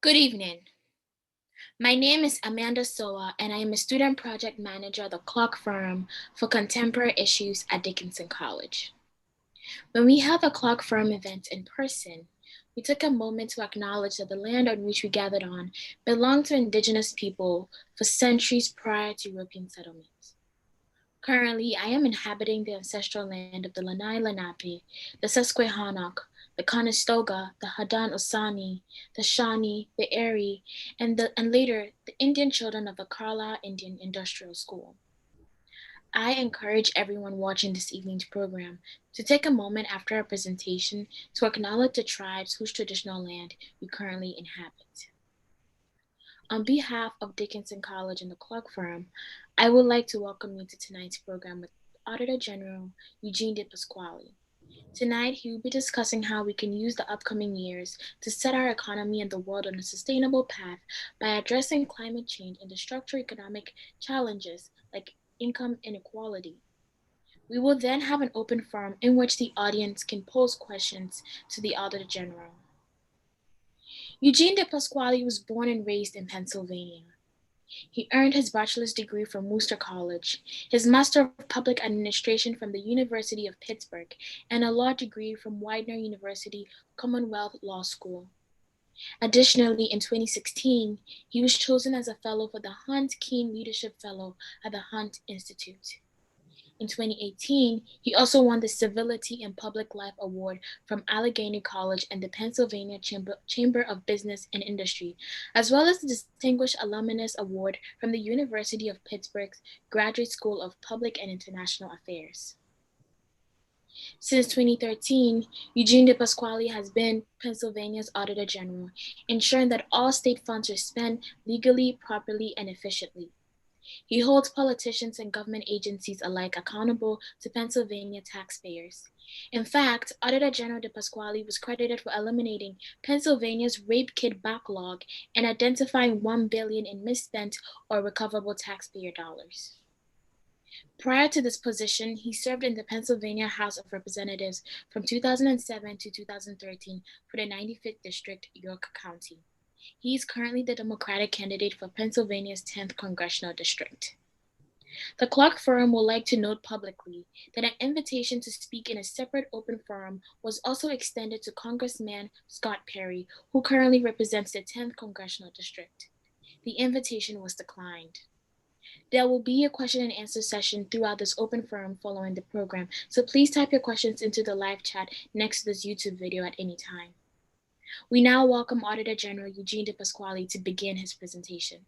Good evening. My name is Amanda Soa, and I am a student project manager at the Clock Firm for contemporary issues at Dickinson College. When we held the Clock Firm event in person, we took a moment to acknowledge that the land on which we gathered on belonged to indigenous people for centuries prior to European settlement. Currently, I am inhabiting the ancestral land of the Lanai Lenape, the Susquehannock, the Conestoga, the Haudenosaunee, the Shawnee, the Erie, and later the Indian children of the Carlisle Indian Industrial School. I encourage everyone watching this evening's program to take a moment after our presentation to acknowledge the tribes whose traditional land we currently inhabit. On behalf of Dickinson College and the Clark Firm, I would like to welcome you to tonight's program with Auditor General Eugene DePasquale. Tonight, he will be discussing how we can use the upcoming years to set our economy and the world on a sustainable path by addressing climate change and the structural economic challenges like income inequality. We will then have an open forum in which the audience can pose questions to the Auditor General. Eugene DePasquale was born and raised in Pennsylvania. He earned his bachelor's degree from Worcester College, his Master of Public Administration from the University of Pittsburgh, and a law degree from Widener University Commonwealth Law School. Additionally, in 2016, he was chosen as a fellow for the Hunt Keen Leadership Fellow at the Hunt Institute. In 2018, he also won the Civility and Public Life Award from Allegheny College and the Pennsylvania Chamber of Business and Industry, as well as the Distinguished Alumnus Award from the University of Pittsburgh's Graduate School of Public and International Affairs. Since 2013, Eugene DePasquale has been Pennsylvania's Auditor General, ensuring that all state funds are spent legally, properly, and efficiently. He holds politicians and government agencies alike accountable to Pennsylvania taxpayers. In fact, Auditor General DePasquale was credited for eliminating Pennsylvania's rape kit backlog and identifying $1 billion in misspent or recoverable taxpayer dollars. Prior to this position, he served in the Pennsylvania House of Representatives from 2007 to 2013 for the 95th District, York County. He is currently the Democratic candidate for Pennsylvania's 10th Congressional District. The Clark Firm would like to note publicly that an invitation to speak in a separate open forum was also extended to Congressman Scott Perry, who currently represents the 10th Congressional District. The invitation was declined. There will be a question and answer session throughout this open forum following the program, so please type your questions into the live chat next to this YouTube video at any time. We now welcome Auditor General Eugene DePasquale to begin his presentation.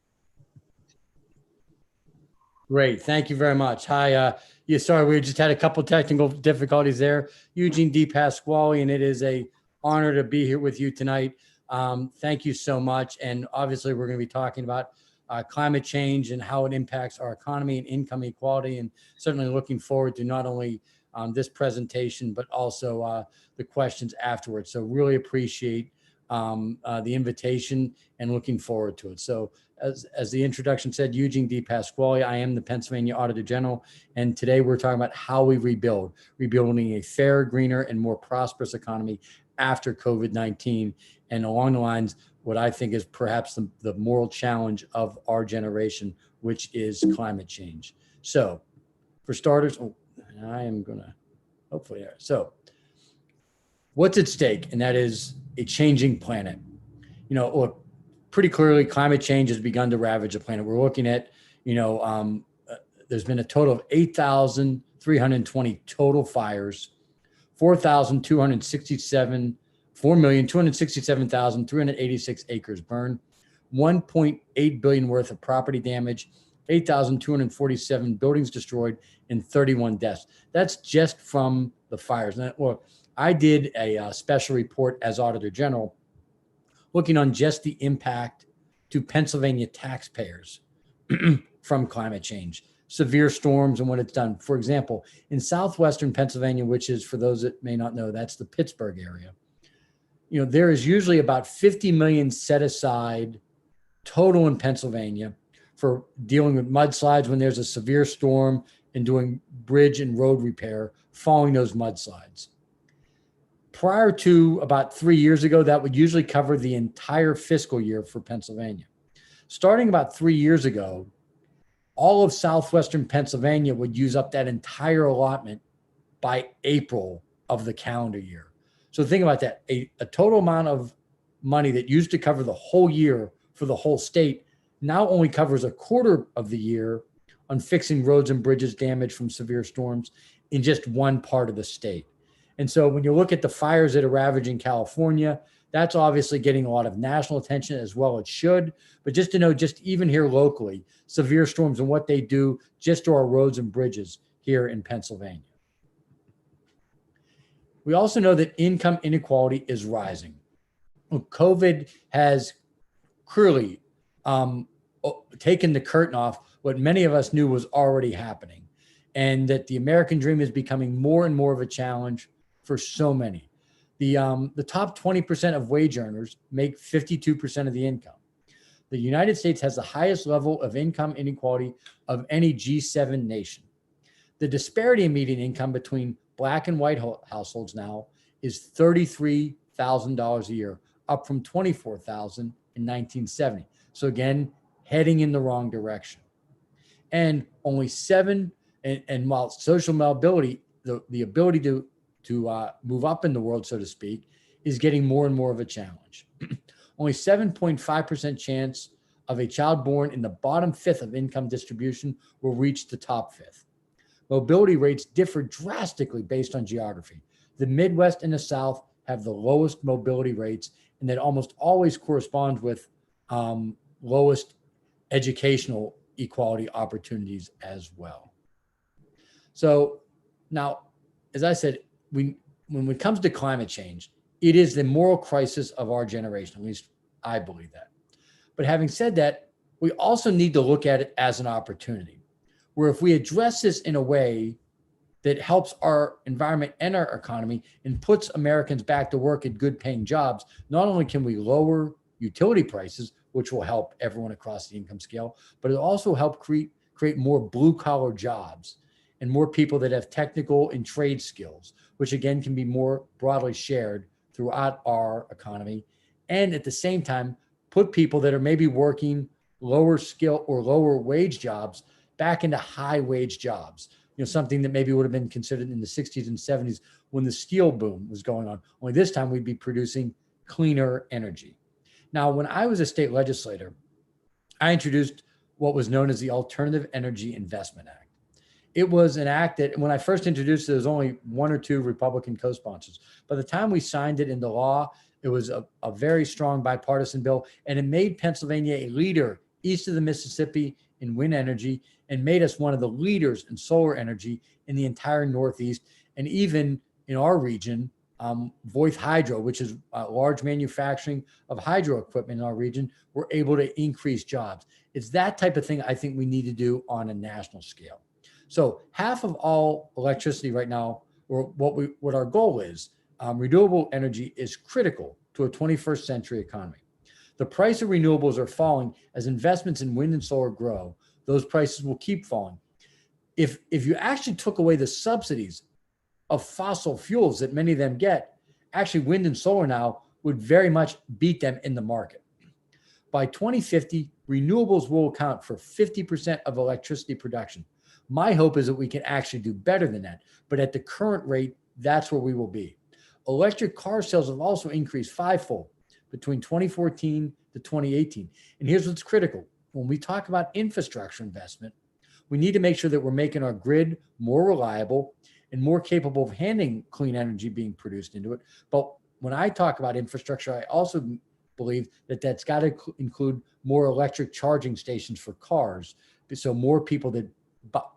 Great, thank you very much. Hi, sorry, we just had a couple technical difficulties there. Eugene DePasquale, and it is an honor to be here with you tonight. Thank you so much. And obviously we're going to be talking about climate change and how it impacts our economy and income equality, and certainly looking forward to not only this presentation, but also the questions afterwards. So really appreciate the invitation and looking forward to it. So as the introduction said, Eugene DePasquale, I am the Pennsylvania Auditor General, and today we're talking about how we rebuilding a fairer, greener, and more prosperous economy after COVID-19, and along the lines, what I think is perhaps the moral challenge of our generation, which is climate change. So for starters, I am gonna, hopefully, so what's at stake? And that is a changing planet. Look, pretty clearly climate change has begun to ravage the planet. We're looking at, there's been a total of 8,320 total fires, 4,267,386 acres burned, 1.8 billion worth of property damage, 8,247 buildings destroyed, and 31 deaths. That's just from the fires. Now, look, I did a special report as Auditor General looking on just the impact to Pennsylvania taxpayers from climate change, severe storms, and what it's done. For example, in southwestern Pennsylvania, which is, for those that may not know, that's the Pittsburgh area, there is usually about 50 million set aside total in Pennsylvania for dealing with mudslides when there's a severe storm and doing bridge and road repair following those mudslides. prior to about 3 years ago, that would usually cover the entire fiscal year for Pennsylvania. Starting about 3 years ago, all of southwestern Pennsylvania would use up that entire allotment by April of the calendar year. So think about that. A total amount of money that used to cover the whole year for the whole state now only covers a quarter of the year on fixing roads and bridges damaged from severe storms in just one part of the state. And so when you look at the fires that are ravaging California, that's obviously getting a lot of national attention, as well it should. But just to know, just even here locally, severe storms and what they do just to our roads and bridges here in Pennsylvania. We also know that income inequality is rising. COVID has clearly taken the curtain off what many of us knew was already happening, and that the American dream is becoming more and more of a challenge for so many. The top 20% of wage earners make 52% of the income. The United States has the highest level of income inequality of any G7 nation. The disparity in median income between Black and white households now is $33,000 a year, up from $24,000 in 1970. So again, heading in the wrong direction. And only and while social mobility, the ability to move up in the world, so to speak, is getting more and more of a challenge. Only 7.5% chance of a child born in the bottom fifth of income distribution will reach the top fifth. Mobility rates differ drastically based on geography. The Midwest and the South have the lowest mobility rates, and that almost always corresponds with lowest educational equality opportunities as well. So now, as I said, when it comes to climate change, it is the moral crisis of our generation. At least I believe that. But having said that, we also need to look at it as an opportunity, where if we address this in a way that helps our environment and our economy and puts Americans back to work at good paying jobs, not only can we lower utility prices, which will help everyone across the income scale, but it'll also help create more blue collar jobs and more people that have technical and trade skills, which again can be more broadly shared throughout our economy. And at the same time, put people that are maybe working lower skill or lower wage jobs back into high wage jobs. Something that maybe would have been considered in the 60s and 70s when the steel boom was going on. Only this time we'd be producing cleaner energy. Now, when I was a state legislator, I introduced what was known as the Alternative Energy Investment Act. It was an act that when I first introduced it, there was only one or two Republican co-sponsors. By the time we signed it into law, it was a very strong bipartisan bill, and it made Pennsylvania a leader east of the Mississippi in wind energy and made us one of the leaders in solar energy in the entire Northeast. And even in our region, Voith Hydro, which is a large manufacturing of hydro equipment in our region, were able to increase jobs. It's that type of thing I think we need to do on a national scale. So half of all electricity right now, or what our goal is, renewable energy is critical to a 21st century economy. The price of renewables are falling as investments in wind and solar grow. Those prices will keep falling. If you actually took away the subsidies of fossil fuels that many of them get, actually wind and solar now would very much beat them in the market. By 2050, renewables will account for 50% of electricity production. My hope is that we can actually do better than that, but at the current rate, that's where we will be. Electric car sales have also increased fivefold between 2014 to 2018. And here's what's critical. When we talk about infrastructure investment, we need to make sure that we're making our grid more reliable and more capable of handling clean energy being produced into it. But when I talk about infrastructure, I also believe that that's got to include more electric charging stations for cars, so more people that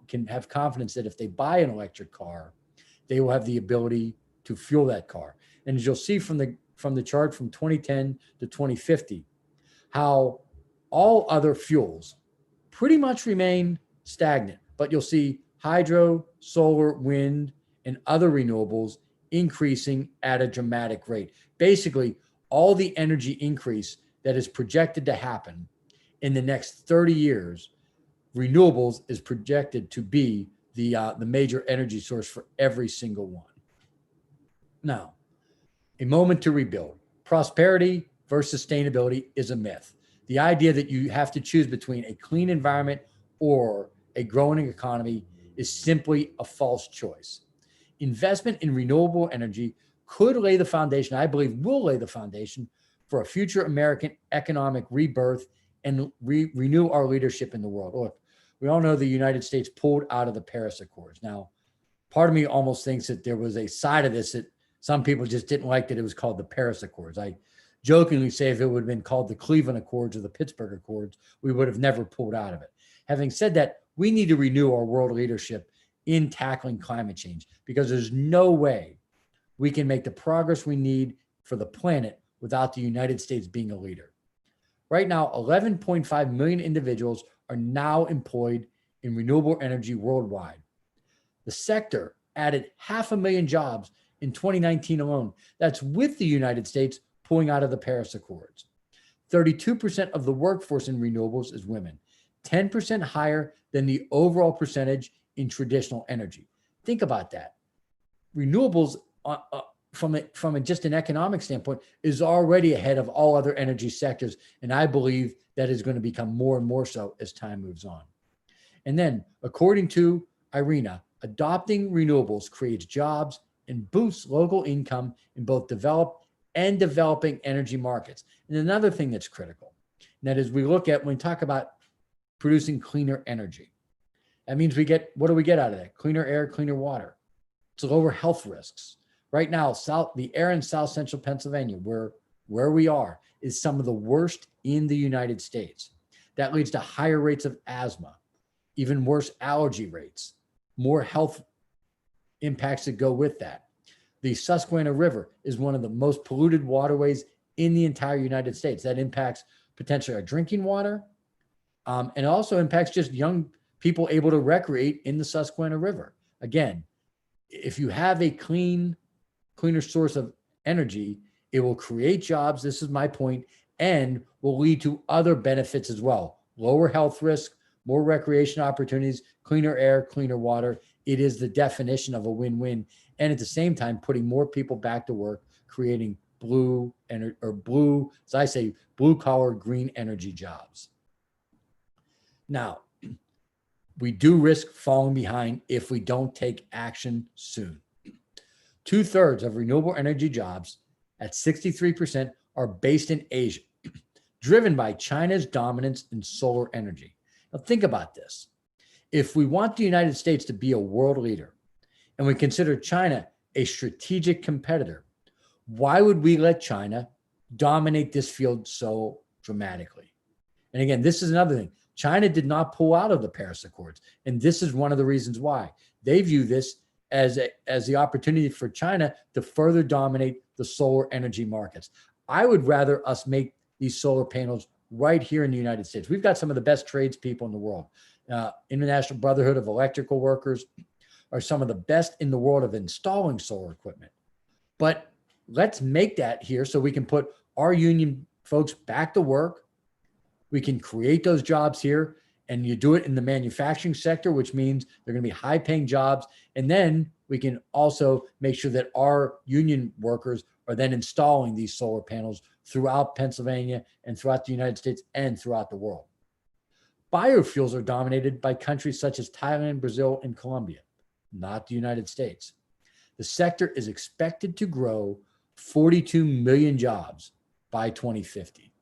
can have confidence that if they buy an electric car, they will have the ability to fuel that car. And as you'll see from the chart from 2010 to 2050, how all other fuels pretty much remain stagnant, but you'll see hydro, solar, wind, and other renewables increasing at a dramatic rate. Basically, all the energy increase that is projected to happen in the next 30 years, renewables is projected to be the major energy source for every single one. Now, A moment to rebuild. Prosperity versus sustainability is a myth. The idea that you have to choose between a clean environment or a growing economy is simply a false choice. Investment in renewable energy could lay the foundation, I believe will lay the foundation for a future American economic rebirth and renew our leadership in the world. Look, we all know the United States pulled out of the Paris Accords. Now, part of me almost thinks that there was a side of this that some people just didn't like that it was called the Paris Accords. I jokingly say if it would have been called the Cleveland Accords or the Pittsburgh Accords, we would have never pulled out of it. Having said that, we need to renew our world leadership in tackling climate change because there's no way we can make the progress we need for the planet without the United States being a leader. Right now, 11.5 million individuals are now employed in renewable energy worldwide. The sector added 500,000 jobs in 2019 alone. That's with the United States pulling out of the Paris Accords. 32% of the workforce in renewables is women, 10% higher than the overall percentage in traditional energy. Think about that. Renewables, from just an economic standpoint, is already ahead of all other energy sectors. And I believe that is going to become more and more so as time moves on. And then, according to IRENA, adopting renewables creates jobs and boosts local income in both developed and developing energy markets. And another thing that's critical, and that is we look at when we talk about producing cleaner energy. That means what do we get out of that? Cleaner air, cleaner water. It's lower health risks. Right now, the air in South Central Pennsylvania, where we are, is some of the worst in the United States. That leads to higher rates of asthma, even worse allergy rates, more health impacts that go with that. The Susquehanna River is one of the most polluted waterways in the entire United States. That impacts potentially our drinking water, and it also impacts just young people able to recreate in the Susquehanna River. Again, if you have a cleaner source of energy, it will create jobs, this is my point, and will lead to other benefits as well. Lower health risk, more recreation opportunities, cleaner air, cleaner water. It is the definition of a win-win. And at the same time, putting more people back to work, creating blue collar green energy jobs. Now, we do risk falling behind if we don't take action soon. 2/3 of renewable energy jobs at 63% are based in Asia, driven by China's dominance in solar energy. Now think about this. If we want the United States to be a world leader and we consider China a strategic competitor, why would we let China dominate this field so dramatically? And again, this is another thing. China did not pull out of the Paris Accords. And this is one of the reasons why. They view this as the opportunity for China to further dominate the solar energy markets. I would rather us make these solar panels right here in the United States. We've got some of the best tradespeople in the world. International Brotherhood of Electrical Workers are some of the best in the world of installing solar equipment. But let's make that here so we can put our union folks back to work. We can create those jobs here, and you do it in the manufacturing sector, which means they're going to be high paying jobs. And then we can also make sure that our union workers are then installing these solar panels throughout Pennsylvania and throughout the United States and throughout the world. Biofuels are dominated by countries such as Thailand, Brazil, and Colombia, not the United States. The sector is expected to grow 42 million jobs by 2050.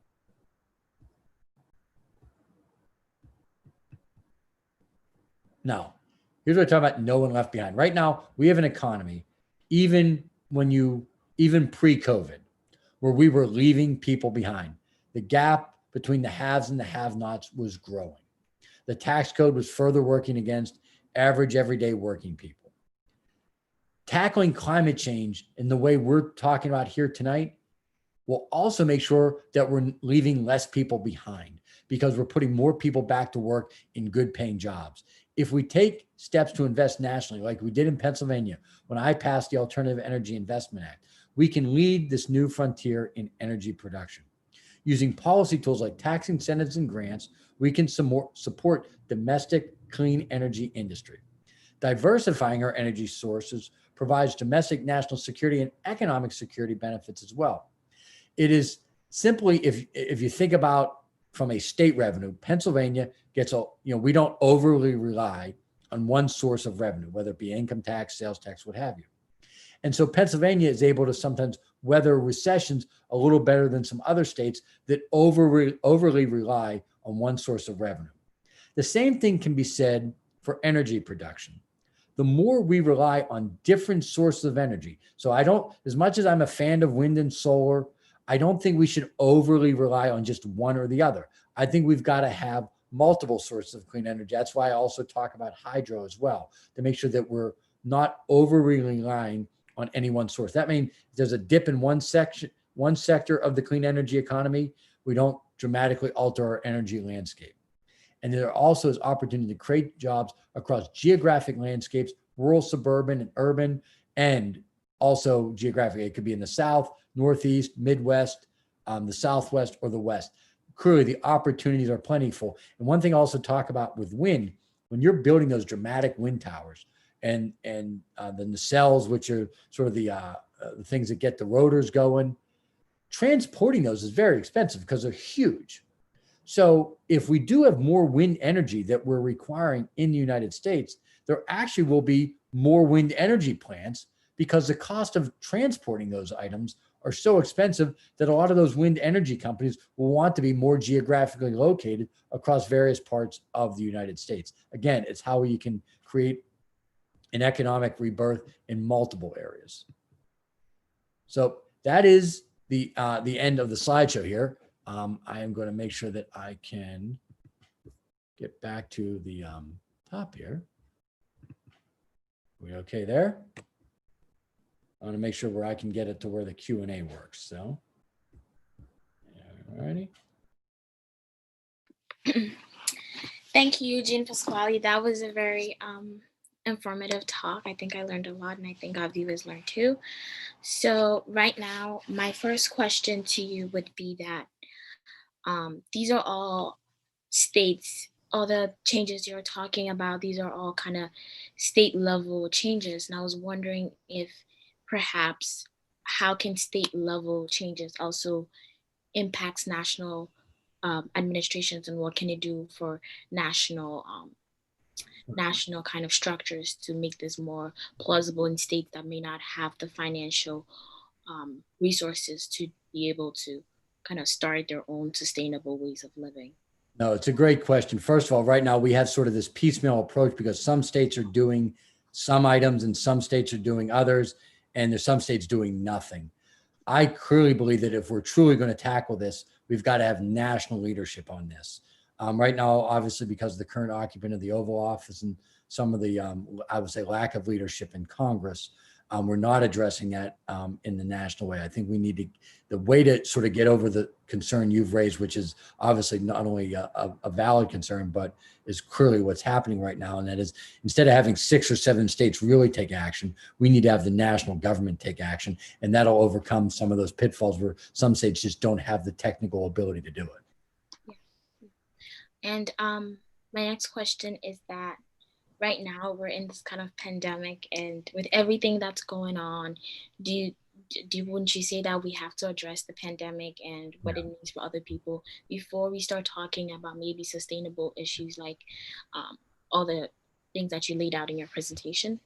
Now, here's what I talk about: no one left behind. Right now, we have an economy, even pre-COVID, where we were leaving people behind. The gap between the haves and the have-nots was growing. The tax code was further working against average, everyday working people. Tackling climate change in the way we're talking about here tonight will also make sure that we're leaving less people behind because we're putting more people back to work in good paying jobs. If we take steps to invest nationally, like we did in Pennsylvania, when I passed the Alternative Energy Investment Act, we can lead this new frontier in energy production. Using policy tools like tax incentives and grants, we can support domestic clean energy industry. diversifying our energy sources provides domestic national security and economic security benefits as well. It is simply, if you think about from a state revenue, Pennsylvania gets we don't overly rely on one source of revenue, whether it be income tax, sales tax, what have you. And so Pennsylvania is able to sometimes weather recessions a little better than some other states that overly rely on one source of revenue. The same thing can be said for energy production. The more we rely on different sources of energy. So as much as I'm a fan of wind and solar, I don't think we should overly rely on just one or the other. I think we've got to have multiple sources of clean energy. That's why I also talk about hydro as well, to make sure that we're not overly relying on any one source. That means if there's a dip in one sector of the clean energy economy, we don't dramatically alter our energy landscape. And there also is opportunity to create jobs across geographic landscapes, rural, suburban, and urban, and also geographically. It could be in the South, Northeast, Midwest, the Southwest, or the West. Clearly, the opportunities are plentiful. And one thing I also talk about with wind, when you're building those dramatic wind towers and the nacelles, which are sort of the things that get the rotors going, transporting those is very expensive because they're huge. So if we do have more wind energy that we're requiring in the United States, there actually will be more wind energy plants because the cost of transporting those items are so expensive that a lot of those wind energy companies will want to be more geographically located across various parts of the United States. Again, it's how you can create an economic rebirth in multiple areas. So that is the end of the slideshow here. I am going to make sure that I can get back to the top here. We okay there? I want to make sure where I can get it to where the Q&A works. So, all righty. Thank you, Eugene DePasquale. That was a very informative talk. I think I learned a lot, and I think our viewers learned too. So right now, my first question to you would be that these are all states, all the changes you're talking about, these are all kind of state level changes. And I was wondering if perhaps how can state level changes also impacts national administrations, and what can it do for national kind of structures to make this more plausible in states that may not have the financial resources to be able to kind of start their own sustainable ways of living? No, it's a great question. First of all, right now we have sort of this piecemeal approach because some states are doing some items and some states are doing others, and there's some states doing nothing. I clearly believe that if we're truly going to tackle this, we've got to have national leadership on this. Right now, obviously, because of the current occupant of the Oval Office and some of the, I would say, lack of leadership in Congress, we're not addressing that in the national way. I think we need to, the way to sort of get over the concern you've raised, which is obviously not only a valid concern, but is clearly what's happening right now. And that is, instead of having 6 or 7 states really take action, we need to have the national government take action. And that'll overcome some of those pitfalls where some states just don't have the technical ability to do it. And my next question is that right now we're in this kind of pandemic, and with everything that's going on, wouldn't you say that we have to address the pandemic and what it means for other people before we start talking about maybe sustainable issues like all the things that you laid out in your presentation?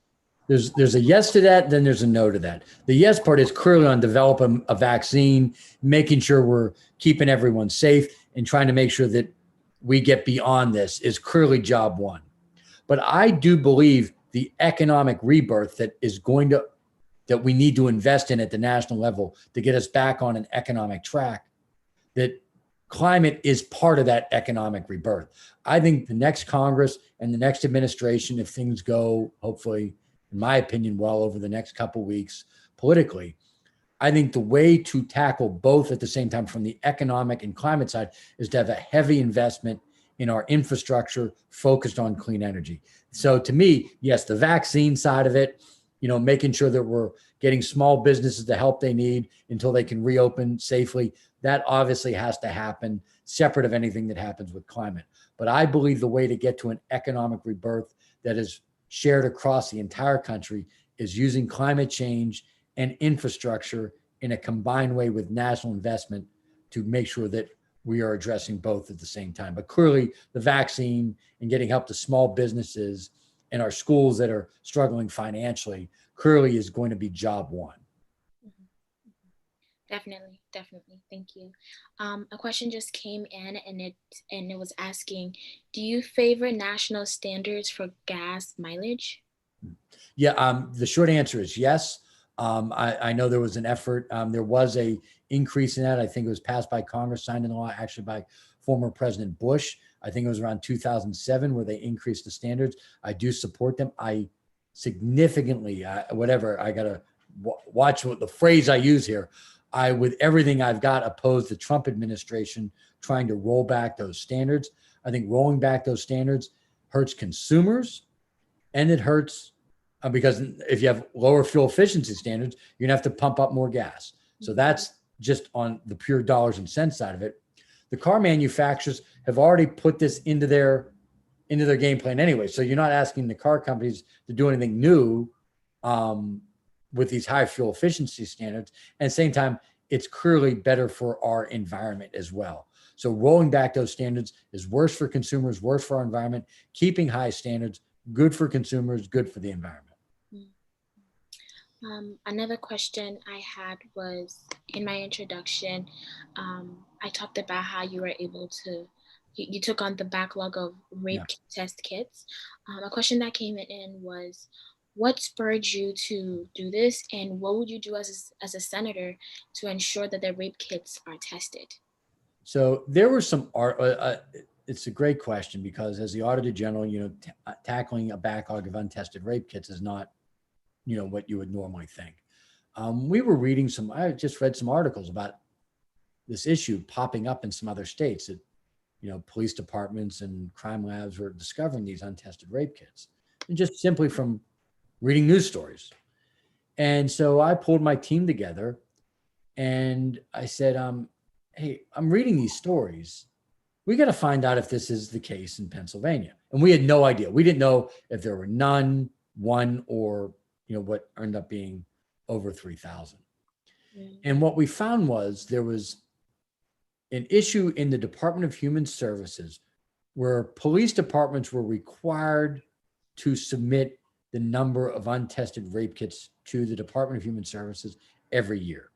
There's a yes to that, then there's a no to that. The yes part is clearly on developing a vaccine, making sure we're keeping everyone safe, and trying to make sure that we get beyond this is clearly job one. But I do believe the economic rebirth that we need to invest in at the national level to get us back on an economic track, that climate is part of that economic rebirth. I think the next Congress and the next administration, if things go, hopefully, in my opinion, well over the next couple of weeks politically, I think the way to tackle both at the same time from the economic and climate side is to have a heavy investment in our infrastructure focused on clean energy. So to me, yes, the vaccine side of it, making sure that we're getting small businesses the help they need until they can reopen safely, that obviously has to happen separate of anything that happens with climate. But I believe the way to get to an economic rebirth that is shared across the entire country is using climate change and infrastructure in a combined way with national investment to make sure that we are addressing both at the same time. But clearly, the vaccine and getting help to small businesses and our schools that are struggling financially clearly is going to be job one. Definitely, definitely. Thank you. A question just came in, and it was asking, do you favor national standards for gas mileage? Yeah, the short answer is yes. I know there was an effort. There was a increase in that. I think it was passed by Congress, signed into law, actually by former President Bush. I think it was around 2007 where they increased the standards. I do support them. I significantly, whatever, I got to watch what the phrase I use here. I, with everything I've got, oppose the Trump administration trying to roll back those standards. I think rolling back those standards hurts consumers, and it hurts because if you have lower fuel efficiency standards, you're gonna have to pump up more gas. So that's just on the pure dollars and cents side of it. The car manufacturers have already put this into their game plan anyway. So you're not asking the car companies to do anything new with these high fuel efficiency standards. And at the same time, it's clearly better for our environment as well. So rolling back those standards is worse for consumers, worse for our environment. Keeping high standards, good for consumers, good for the environment. Another question I had was, in my introduction, I talked about how you were able to, you took on the backlog of rape test kits. A question that came in was, what spurred you to do this, and what would you do as a senator to ensure that the rape kits are tested? So there were some it's a great question because as the Auditor General, tackling a backlog of untested rape kits is not, what you would normally think. We were reading I just read some articles about this issue popping up in some other states that, police departments and crime labs were discovering these untested rape kits, and just simply from reading news stories. And so I pulled my team together and I said, hey, I'm reading these stories. We got to find out if this is the case in Pennsylvania. And we had no idea. We didn't know if there were none, one, or, what ended up being over 3,000. And what we found was there was an issue in the Department of Human Services where police departments were required to submit the number of untested rape kits to the Department of Human Services every year.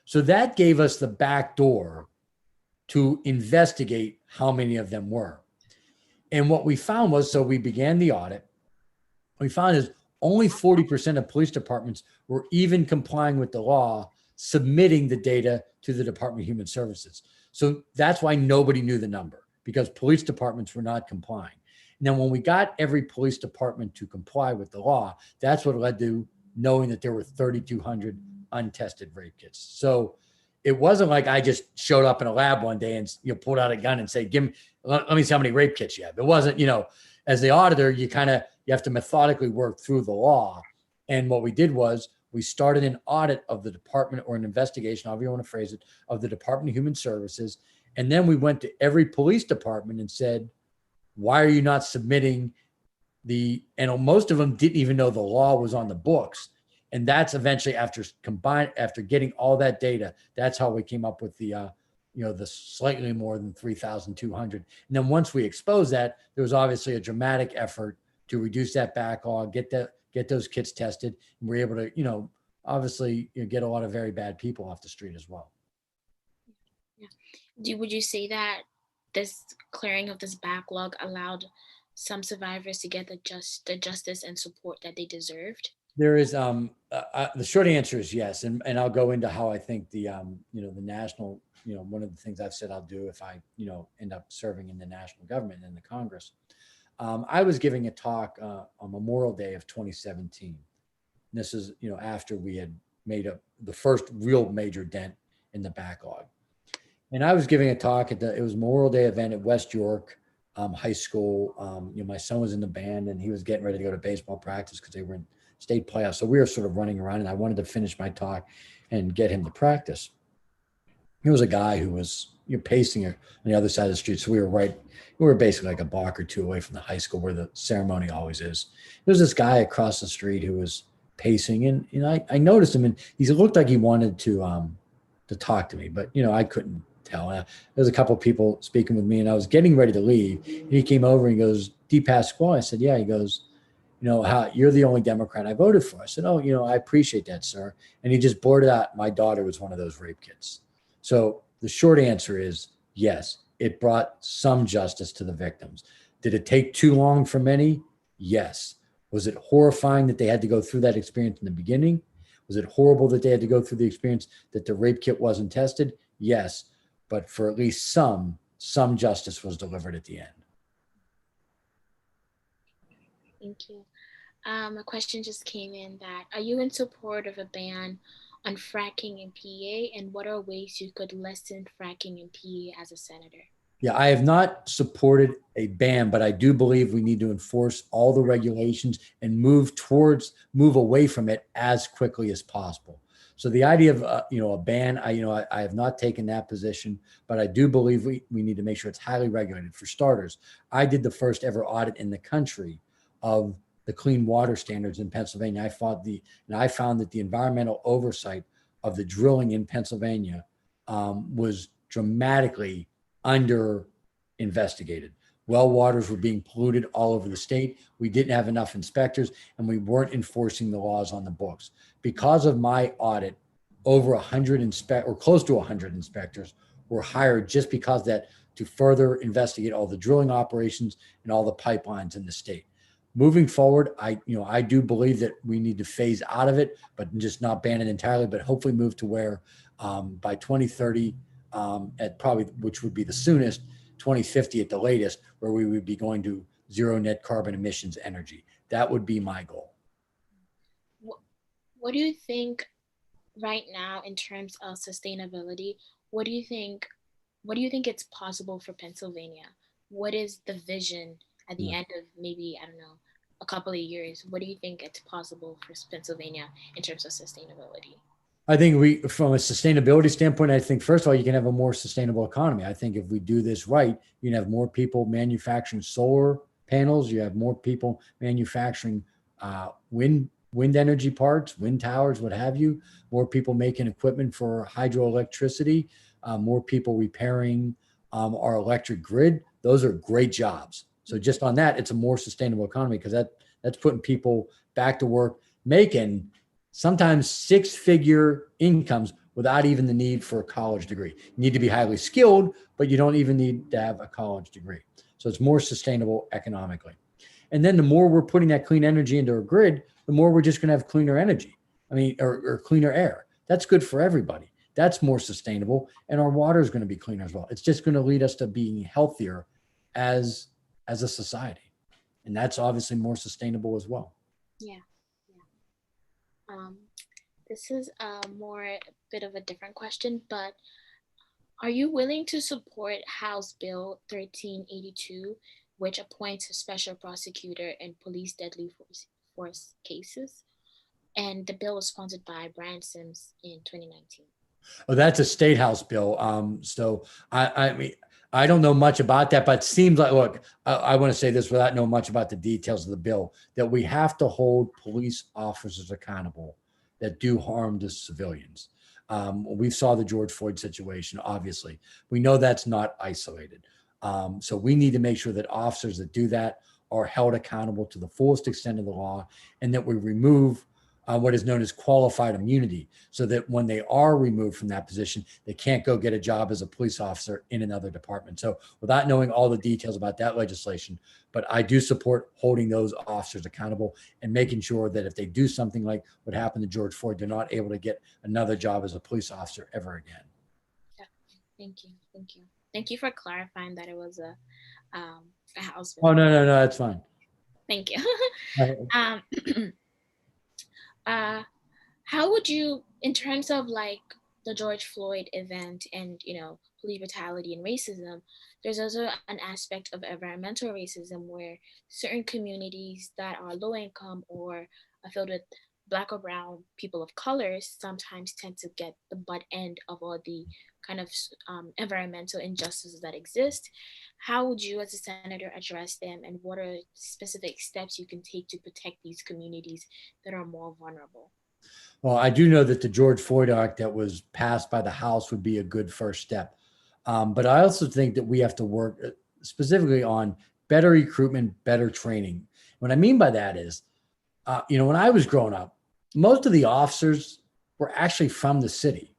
So that gave us the back door to investigate how many of them were. And what we found was, so we began the audit. We found is only 40% of police departments were even complying with the law, submitting the data to the Department of Human Services. So that's why nobody knew the number, because police departments were not complying. And then when we got every police department to comply with the law, that's what led to knowing that there were 3,200 untested rape kits. So it wasn't like I just showed up in a lab one day and pulled out a gun and say, let me see how many rape kits you have. It wasn't, as the auditor, you have to methodically work through the law. And what we did was we started an audit of the department, or an investigation, however you want to phrase it, of the Department of Human Services. And then we went to every police department and said, why are you not submitting and most of them didn't even know the law was on the books. And that's eventually after getting all that data, that's how we came up with the slightly more than 3,200. And then once we exposed that, there was obviously a dramatic effort to reduce that backlog, get those kits tested, and we're able to, obviously get a lot of very bad people off the street as well. Yeah. Would you say that this clearing of this backlog allowed some survivors to get the justice and support that they deserved? There is the short answer is yes, and I'll go into how I think the the national, one of the things I've said I'll do if I end up serving in the national government and in the Congress. I was giving a talk on Memorial Day of 2017. This is after we had made the first real major dent in the backlog, and I was giving a talk it was Memorial Day event at West York High School. My son was in the band and he was getting ready to go to baseball practice because they were in state playoffs. So we were sort of running around, and I wanted to finish my talk and get him to practice. He was a guy who was pacing on the other side of the street. So we were basically like a block or two away from the high school where the ceremony always is. There was this guy across the street who was pacing, and I noticed him, and he looked like he wanted to talk to me, but I couldn't tell. There was a couple of people speaking with me, and I was getting ready to leave, and he came over and he goes, "DePasquale." I said, "Yeah." He goes, how you're the only Democrat I voted for. I said, "Oh, I appreciate that, sir." And he just blurted out, "My daughter was one of those rape kits." So the short answer is yes, it brought some justice to the victims. Did it take too long for many? Yes. Was it horrifying that they had to go through that experience in the beginning? Was it horrible that they had to go through the experience that the rape kit wasn't tested? Yes. But for at least some justice was delivered at the end. Thank you. A question just came in that, are you in support of a ban on fracking in PA, and what are ways you could lessen fracking in PA as a senator? Yeah, I have not supported a ban, but I do believe we need to enforce all the regulations and move away from it as quickly as possible. So the idea of a ban, I have not taken that position, but I do believe we need to make sure it's highly regulated. For starters, I did the first ever audit in the country of the clean water standards in Pennsylvania. I found that the environmental oversight of the drilling in Pennsylvania was dramatically under investigated. Well waters were being polluted all over the state. We didn't have enough inspectors, and we weren't enforcing the laws on the books. Because of my audit, over 100 or close to 100 inspectors were hired just because that, to further investigate all the drilling operations and all the pipelines in the state. Moving forward, I do believe that we need to phase out of it, but just not ban it entirely, but hopefully move to where by 2030, at probably, which would be the soonest, 2050 at the latest, where we would be going to zero net carbon emissions energy. That would be my goal. What do you think right now in terms of sustainability? What do you think? What do you think it's possible for Pennsylvania? What is the vision at the Yeah. end of maybe, I don't know, a couple of years? What do you think it's possible for Pennsylvania in terms of sustainability? I think from a sustainability standpoint, I think first of all, you can have a more sustainable economy. I think if we do this right, you can have more people manufacturing solar panels. You have more people manufacturing wind energy parts, wind towers, what have you. More people making equipment for hydroelectricity. More people repairing our electric grid. Those are great jobs. So just on that, it's a more sustainable economy because that's putting people back to work making sometimes six-figure incomes without even the need for a college degree. You need to be highly skilled, but you don't even need to have a college degree. So it's more sustainable economically. And then the more we're putting that clean energy into our grid, the more we're just going to have cleaner energy. Or cleaner air. That's good for everybody. That's more sustainable. And our water is going to be cleaner as well. It's just going to lead us to being healthier as a society. And that's obviously more sustainable as well. Yeah. Um, this is a bit of a different question, but are you willing to support House Bill 1382, which appoints a special prosecutor in police deadly force cases? And the bill was sponsored by Brian Sims in 2019. Oh, that's a state house bill. So I mean, I don't know much about that, but it seems like, look, I want to say this without knowing much about the details of the bill, that we have to hold police officers accountable that do harm to civilians. We saw the George Floyd situation, obviously. We know that's not isolated. So we need to make sure that officers that do that are held accountable to the fullest extent of the law, and that we remove what is known as qualified immunity, so that when they are removed from that position, they can't go get a job as a police officer in another department. So without knowing all the details about that legislation, but I do support holding those officers accountable and making sure that if they do something like what happened to George Floyd, they're not able to get another job as a police officer ever again. Yeah. Thank you. Thank you. Thank you for clarifying that it was a House Oh, bill. no, that's fine. Thank you. Uh, um, uh, how would you, in terms of like the George Floyd event and police brutality and racism, there's also an aspect of environmental racism where certain communities that are low income or are filled with Black or brown people of colors sometimes tend to get the butt end of all the kind of environmental injustices that exist. How would you, as a senator, address them, and what are specific steps you can take to protect these communities that are more vulnerable? Well, I do know that the George Floyd Act that was passed by the House would be a good first step. But I also think that we have to work specifically on better recruitment, better training. What I mean by that is, when I was growing up, most of the officers were actually from the city.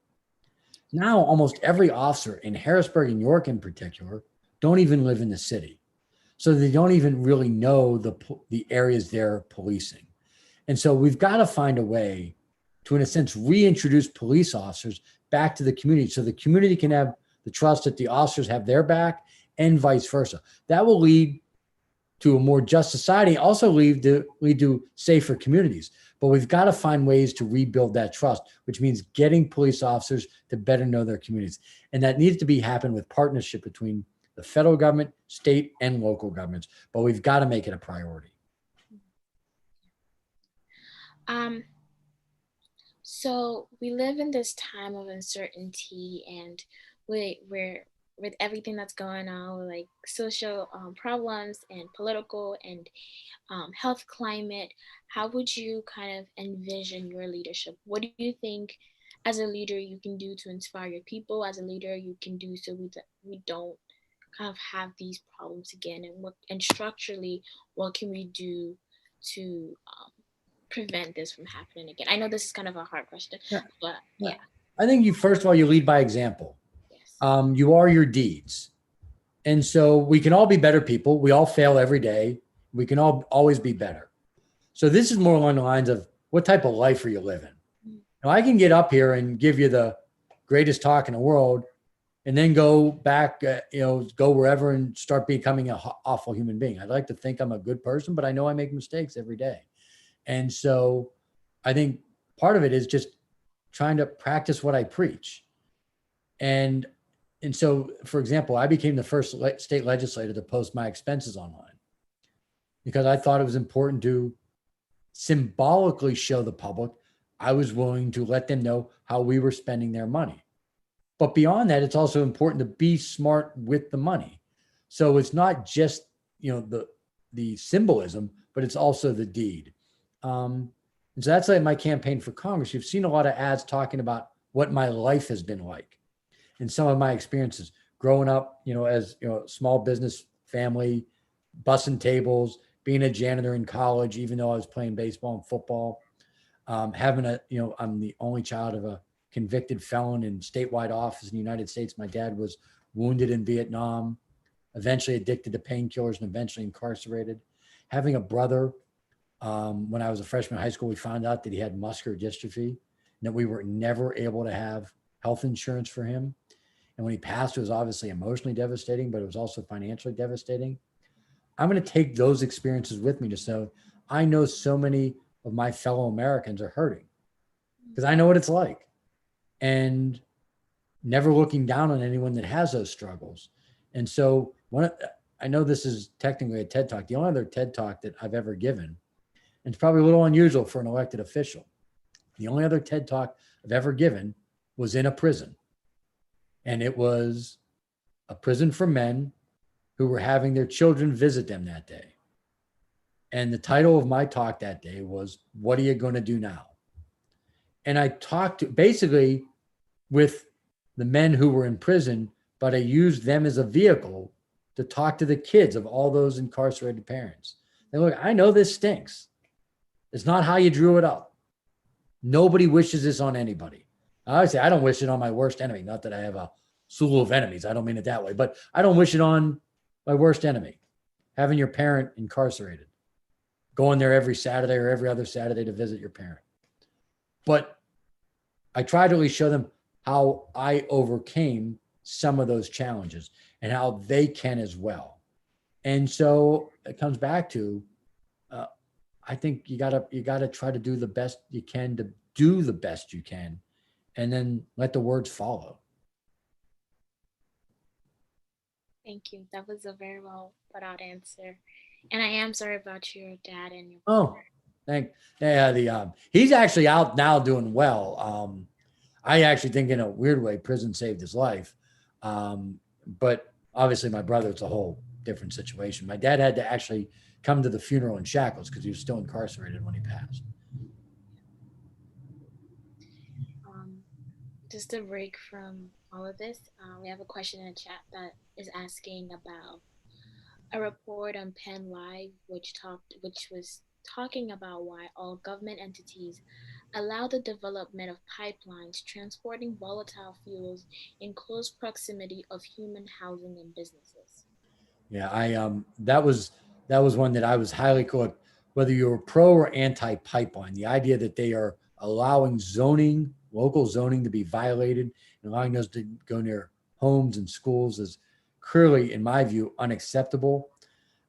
Now, almost every officer in Harrisburg and York in particular don't even live in the city. So they don't even really know the areas they're policing. And so we've got to find a way to, in a sense, reintroduce police officers back to the community so the community can have the trust that the officers have their back and vice versa. That will lead to a more just society, also lead to safer communities. But we've got to find ways to rebuild that trust, which means getting police officers to better know their communities. And that needs to be happen with partnership between the federal government, state, and local governments. But we've got to make it a priority. Um, so we live in this time of uncertainty, and we're with everything that's going on, with like social problems and political and health climate. How would you kind of envision your leadership? What do you think, as a leader, you can do to inspire your people? As a leader, you can do so we don't kind of have these problems again, and structurally, what can we do to prevent this from happening again? I know this is kind of a hard question, Yeah. but Yeah. yeah. I think you, first of all, you lead by example. Yes. You are your deeds. And so we can all be better people. We all fail every day. We can all always be better. So this is more along the lines of, what type of life are you living? Now, I can get up here and give you the greatest talk in the world and then go back, go wherever and start becoming an awful human being. I'd like to think I'm a good person, but I know I make mistakes every day. And so I think part of it is just trying to practice what I preach. And and so, for example, I became the first state legislator to post my expenses online because I thought it was important to symbolically show the public I was willing to let them know how we were spending their money. But beyond that, it's also important to be smart with the money. So it's not just the symbolism, but it's also the deed. And so that's like my campaign for Congress. You've seen a lot of ads talking about what my life has been like and some of my experiences growing up, as small business family, bussing tables, being a janitor in college, even though I was playing baseball and football, having I'm the only child of a convicted felon in statewide office in the United States. My dad was wounded in Vietnam, eventually addicted to painkillers, and eventually incarcerated. Having a brother, when I was a freshman in high school, we found out that he had muscular dystrophy and that we were never able to have health insurance for him. And when he passed, it was obviously emotionally devastating, but it was also financially devastating. I'm going to take those experiences with me, just so I know so many of my fellow Americans are hurting, because I know what it's like. And never looking down on anyone that has those struggles. And so I know this is technically a TED Talk. The only other TED Talk that I've ever given, and it's probably a little unusual for an elected official, the only other TED Talk I've ever given was in a prison. And it was a prison for men who were having their children visit them that day. And the title of my talk that day was, "What are you going to do now?" And I talked basically with the men who were in prison, but I used them as a vehicle to talk to the kids of all those incarcerated parents. And look, I know this stinks. It's not how you drew it up. Nobody wishes this on anybody. I always say I don't wish it on my worst enemy. Not that I have a slew of enemies. I don't mean it that way, but I don't wish it on my worst enemy. Having your parent incarcerated, going there every Saturday or every other Saturday to visit your parent. But I try to at least show them how I overcame some of those challenges and how they can as well. And so it comes back to, I think you gotta try to do the best you can to do the best you can, and then let the words follow. Thank you. That was a very well put out answer. And I am sorry about your dad and your Oh, brother. He's actually out now doing well. I actually think in a weird way, prison saved his life. But obviously my brother, it's a whole different situation. My dad had to actually come to the funeral in shackles because he was still incarcerated when he passed. Um, just a break from all of this, we have a question in the chat that is asking about a report on Penn Live, which was talking about why all government entities allow the development of pipelines transporting volatile fuels in close proximity of human housing and businesses. Yeah, that was one that I was highly cool. Whether you're pro or anti pipeline, the idea that they are allowing zoning, local zoning, to be violated and allowing those to go near homes and schools is clearly, in my view, unacceptable.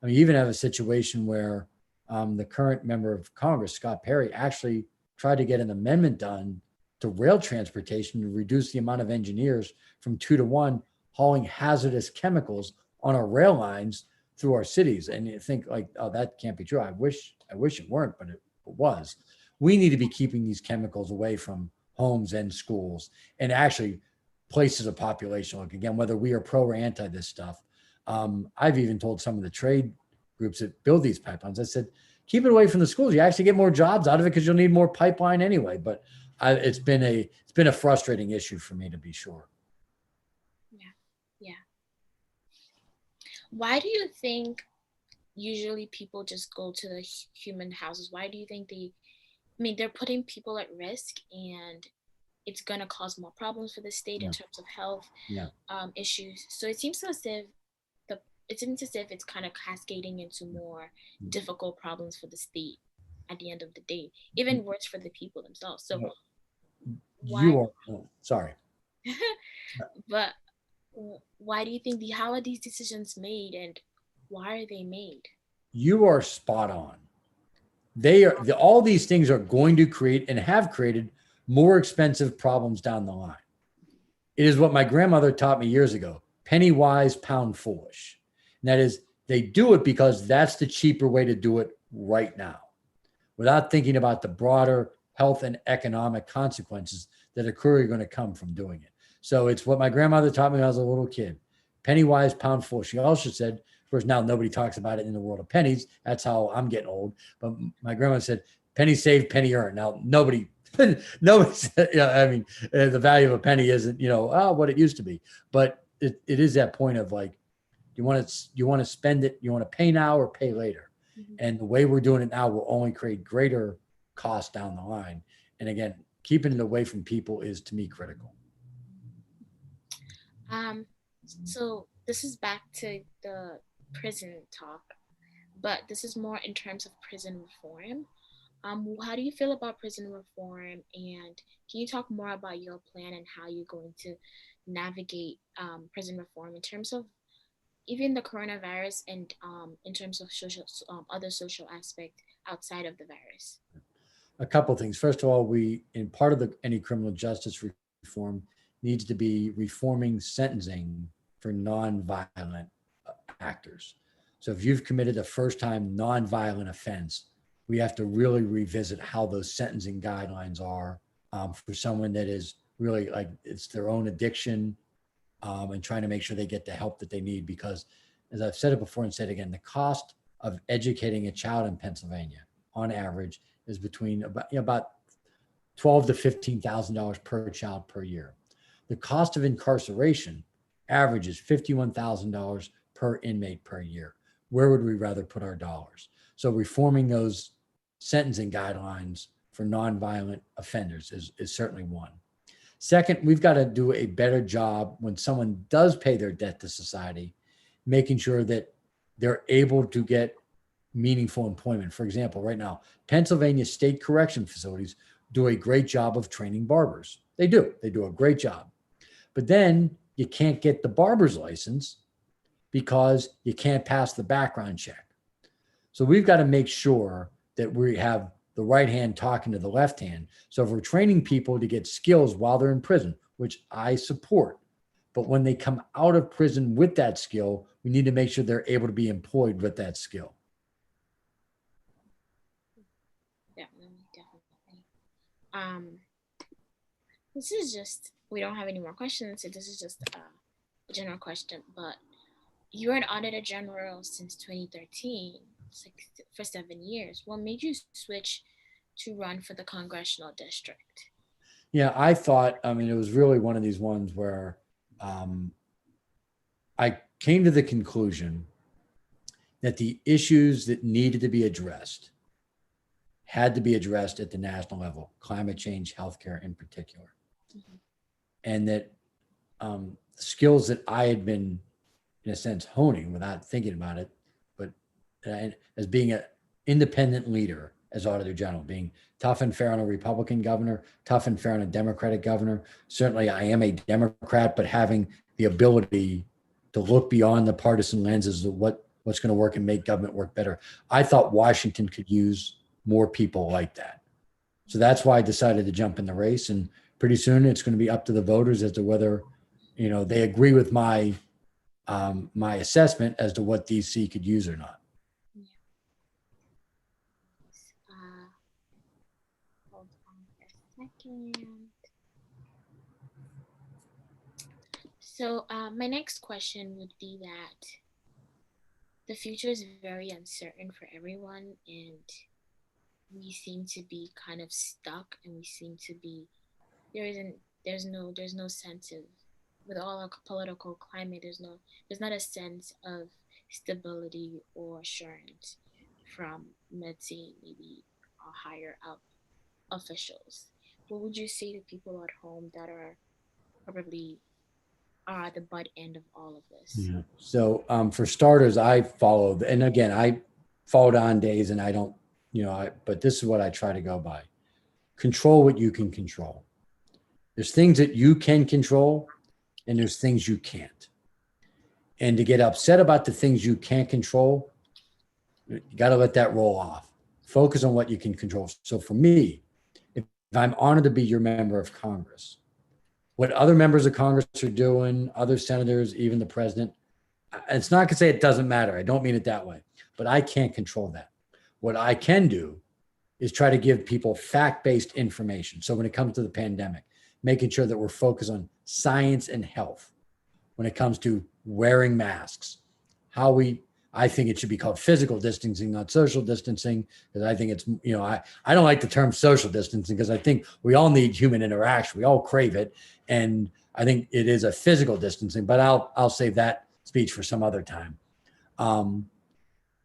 I mean, you even have a situation where the current member of Congress, Scott Perry, actually tried to get an amendment done to rail transportation to reduce the amount of engineers from 2 to 1 hauling hazardous chemicals on our rail lines through our cities. And you think like, oh, that can't be true. I wish it weren't, but it was. We need to be keeping these chemicals away from homes and schools and actually places of population. Like again, whether we are pro or anti this stuff. I've even told some of the trade groups that build these pipelines, I said, keep it away from the schools. You actually get more jobs out of it because you'll need more pipeline anyway. But it's been a frustrating issue for me, to be sure. Yeah, yeah. Why do you think usually people just go to the human houses? Why do you think I mean, they're putting people at risk, and it's going to cause more problems for the state in Yeah. terms of health Yeah. issues. So it seems as if it's kind of cascading into more difficult problems for the state at the end of the day, even worse for the people themselves. So why? You are, oh, sorry. But why do you think how are these decisions made, and why are they made? You are spot on. All these things are going to create and have created more expensive problems down the line. It is what my grandmother taught me years ago: penny wise, pound foolish. And that is, they do it because that's the cheaper way to do it right now, without thinking about the broader health and economic consequences that are clearly going to come from doing it. So it's what my grandmother taught me when I was a little kid: penny wise, pound foolish. She also said, of course, now nobody talks about it in the world of pennies. That's how I'm getting old. But my grandma said, penny saved, penny earned. Now nobody, I mean, the value of a penny isn't, what it used to be. But it is that point of like, you want to spend it, you want to pay now or pay later. Mm-hmm. And the way we're doing it now will only create greater costs down the line. And again, keeping it away from people is, to me, critical. So this is back to the prison talk, but this is more in terms of prison reform. How do you feel about prison reform, and can you talk more about your plan and how you're going to navigate prison reform in terms of even the coronavirus, and in terms of social other social aspect outside of the virus? A couple of things. First of all, in part of any criminal justice reform needs to be reforming sentencing for nonviolent actors. So if you've committed a first time nonviolent offense, we have to really revisit how those sentencing guidelines are for someone that is really like it's their own addiction, and trying to make sure they get the help that they need. Because, as I've said it before and said again, the cost of educating a child in Pennsylvania on average is between about $12,000 to $15,000 per child per year. The cost of incarceration averages $51,000 per inmate per year. Where would we rather put our dollars? So reforming those sentencing guidelines for nonviolent offenders is certainly one. Second, we've got to do a better job when someone does pay their debt to society, making sure that they're able to get meaningful employment. For example, right now, Pennsylvania state correction facilities do a great job of training barbers. They do a great job. But then you can't get the barber's license because you can't pass the background check. So we've got to make sure that we have the right hand talking to the left hand. So if we're training people to get skills while they're in prison, which I support, but when they come out of prison with that skill, we need to make sure they're able to be employed with that skill. This is just, we don't have any more questions, so this is just a general question, but you're an Auditor General since 2013, for 7 years. What made you switch to run for the Congressional District? Yeah, I thought, I mean, it was really one of these ones where I came to the conclusion that the issues that needed to be addressed had to be addressed at the national level, climate change, healthcare in particular. Mhm. And that skills that I had been, in a sense, honing without thinking about it, but as being an independent leader as Auditor General, being tough and fair on a Republican governor, tough and fair on a Democratic governor. Certainly, I am a Democrat, but having the ability to look beyond the partisan lenses of what's going to work and make government work better. I thought Washington could use more people like that. So that's why I decided to jump in the race. And pretty soon it's going to be up to the voters as to whether, they agree with my my assessment as to what DC could use or not. Yeah. Hold on for a second. So my next question would be that the future is very uncertain for everyone, and we seem to be kind of stuck, and we seem to be, there isn't there's no sense of, with all our political climate, there's not a sense of stability or assurance from, let's say, maybe higher up officials. What would you say to people at home that are probably are at the butt end of all of this? Yeah. So for starters, I followed, and again, I followed on days, and I don't, but this is what I try to go by: control what you can control. There's things that you can control, and there's things you can't. And to get upset about the things you can't control, you got to let that roll off. Focus on what you can control. So for me, if I'm honored to be your member of Congress, what other members of Congress are doing, other senators, even the president, it's not to say it doesn't matter. I don't mean it that way, but I can't control that. What I can do is try to give people fact-based information. So when it comes to the pandemic, making sure that we're focused on science and health. When it comes to wearing masks, I think it should be called physical distancing, not social distancing, because I think it's, I don't like the term social distancing because I think we all need human interaction. We all crave it. And I think it is a physical distancing, but I'll save that speech for some other time.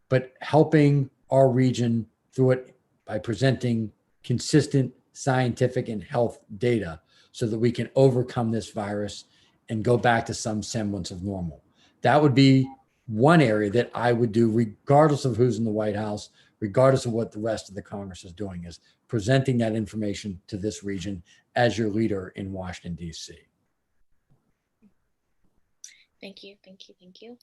But helping our region through it by presenting consistent scientific and health data so that we can overcome this virus and go back to some semblance of normal. That would be one area that I would do, regardless of who's in the White House, regardless of what the rest of the Congress is doing, is presenting that information to this region as your leader in Washington, D.C. Thank you, thank you, thank you.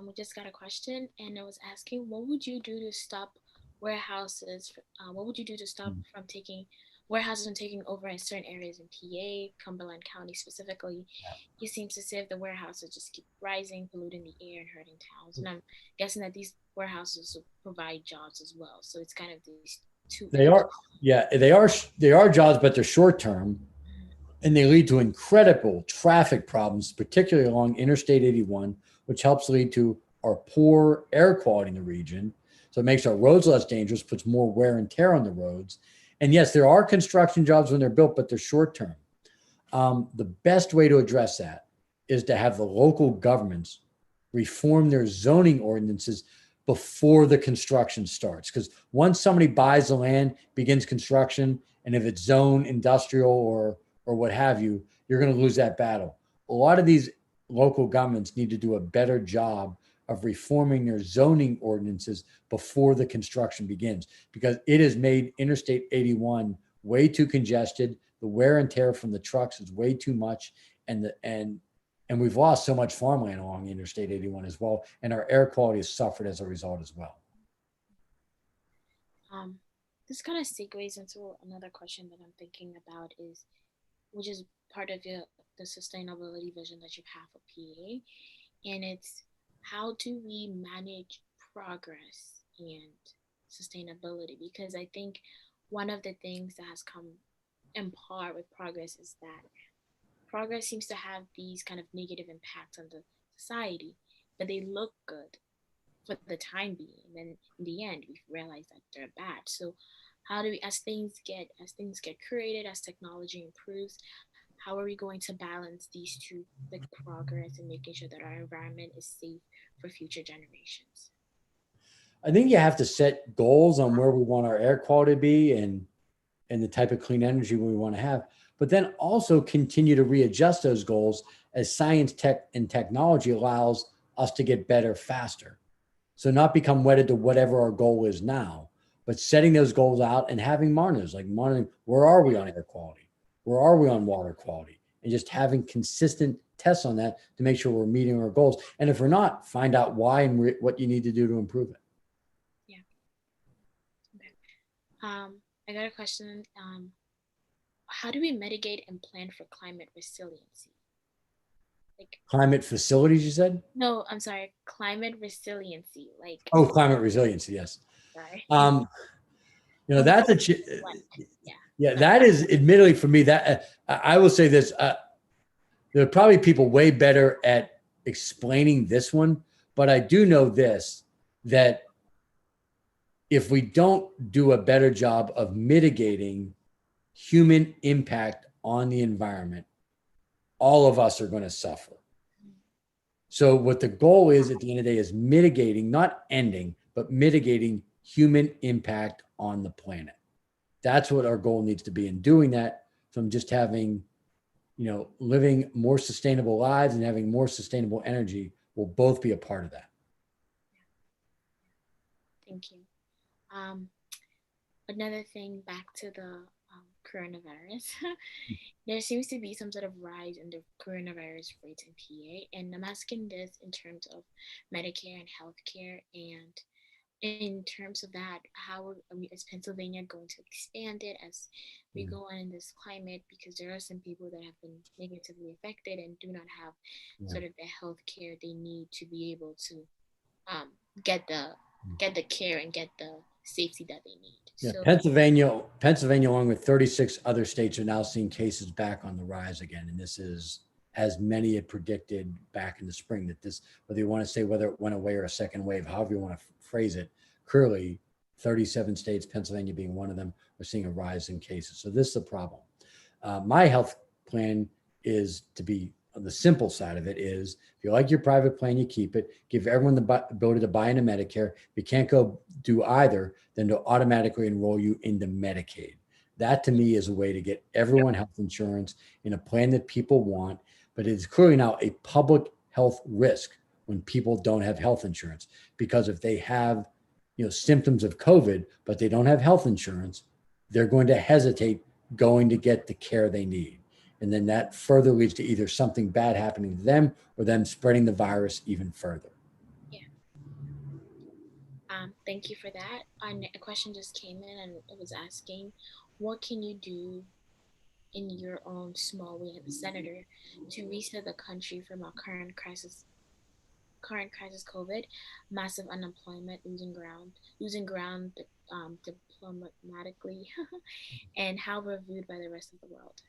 We just got a question, and it was asking, what would you do to stop warehouses? What would you do to stop from taking warehouses from taking over in certain areas in PA, Cumberland County specifically? He seems to say if the warehouses just keep rising, polluting the air and hurting towns. And I'm guessing that these warehouses will provide jobs as well. So it's kind of these two They issues. are, yeah, they are jobs, but they're short term, and they lead to incredible traffic problems, particularly along Interstate 81, which helps lead to our poor air quality in the region. So it makes our roads less dangerous, puts more wear and tear on the roads. And yes, there are construction jobs when they're built, but they're short term. The best way to address that is to have the local governments reform their zoning ordinances before the construction starts. Because once somebody buys the land, begins construction, and if it's zone industrial or what have you, you're going to lose that battle. A lot of these local governments need to do a better job of reforming their zoning ordinances before the construction begins, because it has made Interstate 81 way too congested. The wear and tear from the trucks is way too much, and we've lost so much farmland along Interstate 81 as well, and our air quality has suffered as a result as well. This kind of segues into another question that I'm thinking about, is which is part of the sustainability vision that you have for PA, and it's how do we manage progress and sustainability? Because I think one of the things that has come in par with progress is that progress seems to have these kind of negative impacts on the society, but they look good for the time being. And then in the end, we realize that they're bad. So how do we, as things get created, as technology improves, how are we going to balance these two, like progress and making sure that our environment is safe for future generations? I think you have to set goals on where we want our air quality to be and the type of clean energy we want to have, but then also continue to readjust those goals as science, tech, and technology allows us to get better faster. So not become wedded to whatever our goal is now, but setting those goals out and having monitors, like monitoring where are we on air quality, where are we on water quality, and just having consistent tests on that to make sure we're meeting our goals. And if we're not, find out why and what you need to do to improve it. Yeah. Okay. I got a question. How do we mitigate and plan for climate resiliency? Like, Climate facilities, you said? no, I'm sorry, climate resiliency. Like, Oh, climate resiliency. Yes. sorry, Um, that's a, what? Yeah. yeah, that is admittedly for me that I will say this, there are probably people way better at explaining this one, but I do know this, that if we don't do a better job of mitigating human impact on the environment, all of us are going to suffer. So what the goal is at the end of the day is mitigating, not ending, but mitigating human impact on the planet. That's what our goal needs to be. In doing that, from just having, living more sustainable lives and having more sustainable energy will both be a part of that. Thank you. Um, Another thing, back to the coronavirus. There seems to be some sort of rise in the coronavirus rates in PA, and I'm asking this in terms of Medicare and healthcare, and in terms of that, is Pennsylvania going to expand it as we go on in this climate? Because there are some people that have been negatively affected and do not have Yeah. sort of the health care they need to be able to um, get the care and get the safety that they need. Yeah, So Pennsylvania, along with 36 other states, are now seeing cases back on the rise again. And this is, as many had predicted back in the spring, that this, whether you want to say whether it went away or a second wave, however you want to phrase it, clearly 37 states, Pennsylvania being one of them, are seeing a rise in cases. So this is a problem. My health plan is to be on the simple side of it is, if you like your private plan, you keep it, give everyone the ability to buy into Medicare. If you can't go do either, then to automatically enroll you into Medicaid. That to me is a way to get everyone health insurance in a plan that people want, but it's clearly now a public health risk when people don't have health insurance, because if they have, symptoms of COVID, but they don't have health insurance, they're going to hesitate going to get the care they need. And then that further leads to either something bad happening to them or them spreading the virus even further. yeah, thank you for that. A question just came in and it was asking, what can you do in your own small way as a senator to reset the country from our current crisis, COVID, massive unemployment, losing ground diplomatically, and how we're viewed by the rest of the world.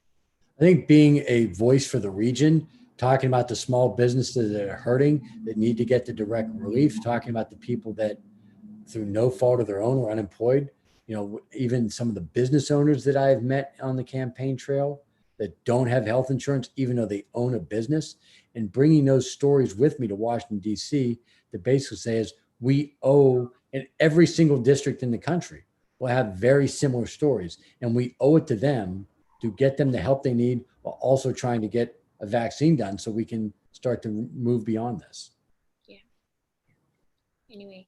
I think being a voice for the region, talking about the small businesses that are hurting, that need to get the direct relief, talking about the people that through no fault of their own are unemployed. Even some of the business owners that I've met on the campaign trail that don't have health insurance, even though they own a business, and bringing those stories with me to Washington, D.C., to basically say is we owe, in every single district in the country will have very similar stories, and we owe it to them to get them the help they need while also trying to get a vaccine done so we can start to move beyond this. Yeah. Anyway,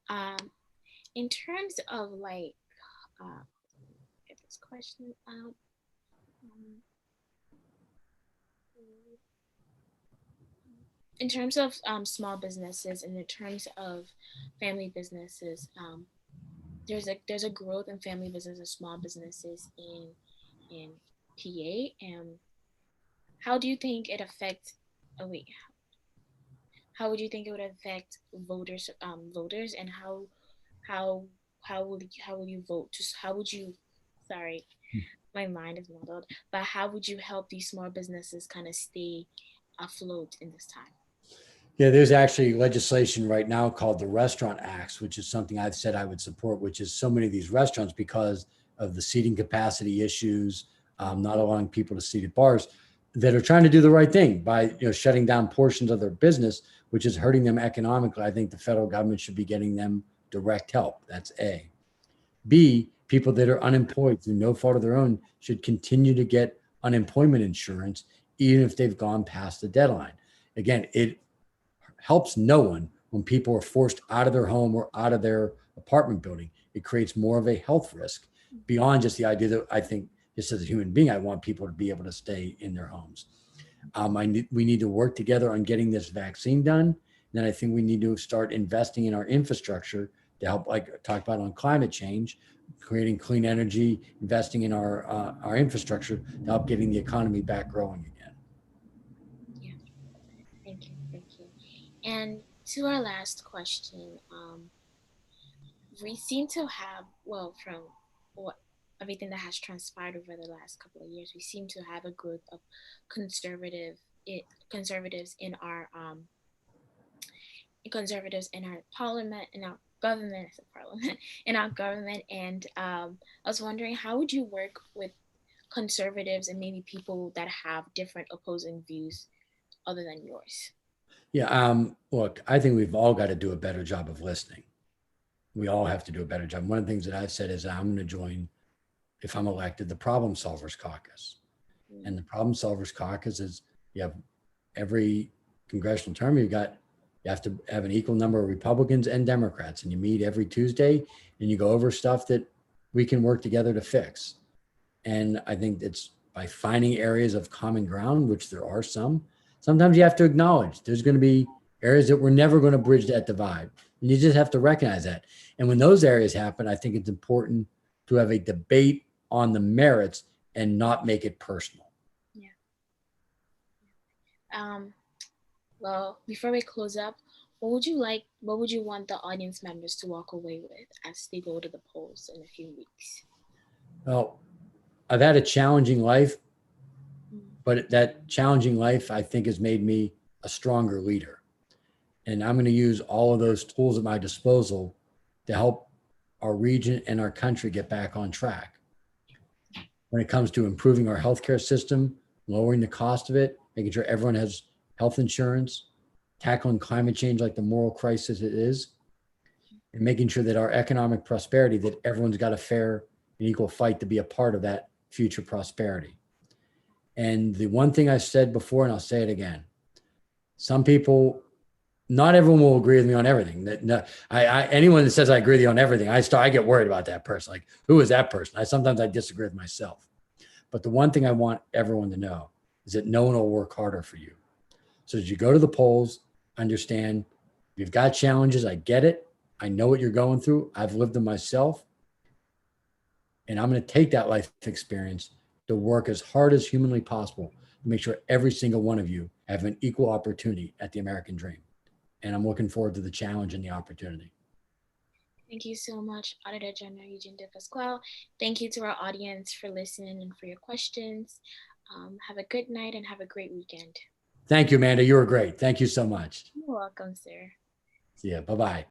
um, in terms of like, get this question out. Um, in terms of small businesses and in terms of family businesses, there's a growth in family businesses, small businesses in PA. And how do you think it affects? Oh wait, how would you think it would affect voters, and how how will you vote? Just how would you? Sorry. my mind is muddled. But how would you help these small businesses kind of stay afloat in this time? Yeah, there's actually legislation right now called the Restaurant Acts, which is something I've said I would support, which is so many of these restaurants, because of the seating capacity issues, not allowing people to seat at bars, that are trying to do the right thing by shutting down portions of their business, which is hurting them economically. I think the federal government should be getting them direct help. That's A. B, people that are unemployed through no fault of their own should continue to get unemployment insurance, even if they've gone past the deadline. Again, it helps no one when people are forced out of their home or out of their apartment building. It creates more of a health risk beyond just the idea that I think, just as a human being, I want people to be able to stay in their homes. We need to work together on getting this vaccine done. And then I think we need to start investing in our infrastructure to help, like I talked about on climate change, creating clean energy, investing in our infrastructure to help getting the economy back growing again. Yeah, thank you, thank you. And to our last question, we seem to have, well, from what everything that has transpired over the last couple of years, we seem to have a group of conservative conservatives in our conservatives in our parliament, in our government, as a parliament, in our government. And I was wondering, how would you work with conservatives and maybe people that have different opposing views other than yours? Yeah. Look, I think we've all got to do a better job of listening. We all have to do a better job. One of the things that I've said is that I'm going to join, if I'm elected, the Problem Solvers Caucus. And the Problem Solvers Caucus is, you have every congressional term, you have to have an equal number of Republicans and Democrats, and you meet every Tuesday and you go over stuff that we can work together to fix. And I think it's by finding areas of common ground, which there are some. Sometimes you have to acknowledge there's going to be areas that we're never going to bridge that divide. And you just have to recognize that. And when those areas happen, I think it's important to have a debate on the merits and not make it personal. Yeah. Um, well, before we close up, what would you want the audience members to walk away with as they go to the polls in a few weeks? Well, I've had a challenging life, Mm. but that challenging life, I think, has made me a stronger leader. And I'm going to use all of those tools at my disposal to help our region and our country get back on track. When it comes to improving our healthcare system, lowering the cost of it, making sure everyone has health insurance, tackling climate change like the moral crisis it is, and making sure that our economic prosperity, that everyone's got a fair and equal fight to be a part of that future prosperity. And the one thing I said before, and I'll say it again, some people, not everyone will agree with me on everything. That no, anyone that says I agree with you on everything, I get worried about that person. Like, who is that person? Sometimes I disagree with myself. But the one thing I want everyone to know is that no one will work harder for you. So as you go to the polls, understand you've got challenges. I get it. I know what you're going through. I've lived them myself. And I'm going to take that life experience to work as hard as humanly possible to make sure every single one of you have an equal opportunity at the American dream. And I'm looking forward to the challenge and the opportunity. Thank you so much, Auditor General Eugene DePasquale. Thank you to our audience for listening and for your questions. Have a good night and have a great weekend. Thank you, Amanda. You were great. Thank you so much. You're welcome, sir. See ya. Bye-bye.